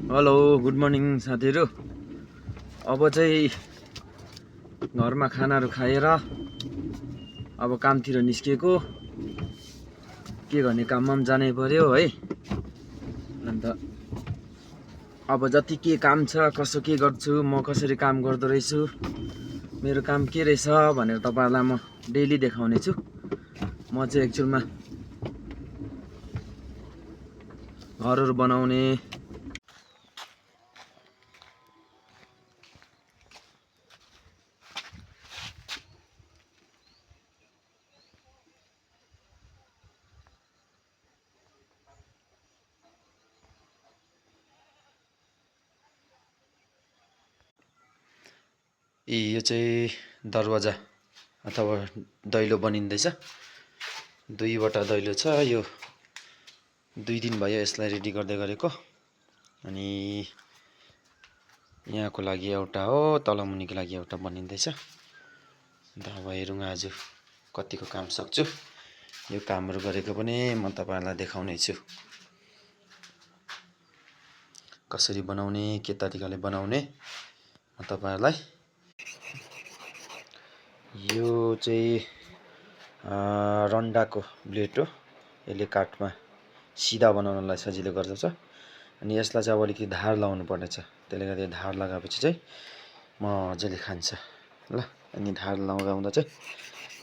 Hello good morning साथीहरू। अब चाहिँ घरमा खानाहरू खाएर अब कामतिर निस्किएको। के गर्ने काममा पनि जानै पर्यो है। अन्त अब जति के काम छ, कसो के गर्छु, म कसरी काम गर्दो रहेछु, मेरो काम के रहेछ भनेर तपाईहरुलाई म डेली देखाउने छु। म चाहिँ एक्चुअलमा घरहरू बनाउने यो चाहिँ दरवाजा अथवा दैलो बनिँदैछ। दुईवटा दैलो छ। यो 2 दिन भयो यसलाई रेडी गर्दै गरेको। अनि यहाँको लागि एउटा हो, तलमुनिको लागि एउटा बनिँदैछ। अन्त अब हेरौँ आज कतिको काम सक्छु। यो कामहरू गरेको पनि म तपाईहरुलाई देखाउने छु। कसरी बनाउने, के तरिकाले बनाउने म तपाईहरुलाई। यो चाहिँ रन्डाको ब्लेड हो। यसले काठमा सिधा बनाउनलाई सजिलो गर्दछ। अनि यसलाई चाहिँ अब अलिकति धार लगाउनु पर्नेछ। त्यसले गर्दा धार लगाएपछि चाहिँ मजाले खान्छ ल। अनि धार लगाउँदा चाहिँ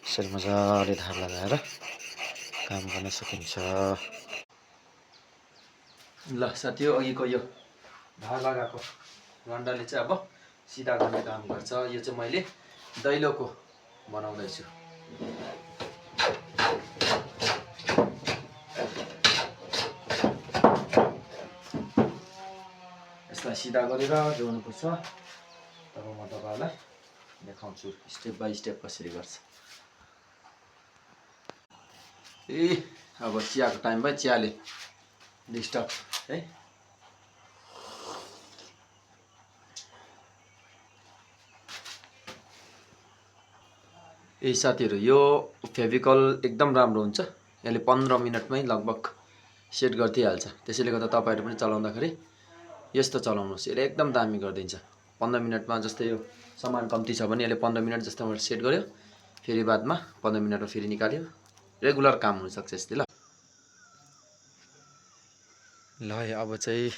यसरी मजाले धार लगाएर काम गर्न सकिन्छ। ल साथीहरु, अघिको यो धार लगाएको रन्डाले चाहिँ अब सिधा गर्ने काम गर्छ। यो चाहिँ मैले दैलोको बनाउँदैछु। यसलाई सिधा गरेर जोड्नुपर्छ। तब म तपाईहरुलाई देखाउँछु स्टेप बाइ स्टेप कसरी गर्छ। अब चियाको टाइम भयो, चियाले डिस्टर्ब है। साथीहरु, यो फेभिकल एकदम राम्रो हुन्छ। यसले 15 मिनेटमै लगभग सेट गरिदिइहाल्छ। त्यसैले गर्दा तपाईहरु पनि चलाउँदाखेरि यस्तो चलाउनुस्। यसले एकदम दामी गरिदिन्छ। 15 मिनेटमा जस्तै यो सामान कम्ती छ भने यसले 15 मिनेट जस्तो सेट गर्यो, फेरि बादमा 15 मिनेटमा फेरि निकाल्यो। रेगुलर काम हुन सक्छ यसले। ल अब चाहिँ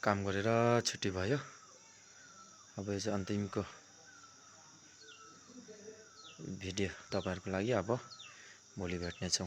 काम गरेर छुट्टी भयो। अब यो चाहिँ अन्तिमको भिडियो तपाईहरुको लागि। अब भोलि भेट्नेछौँ।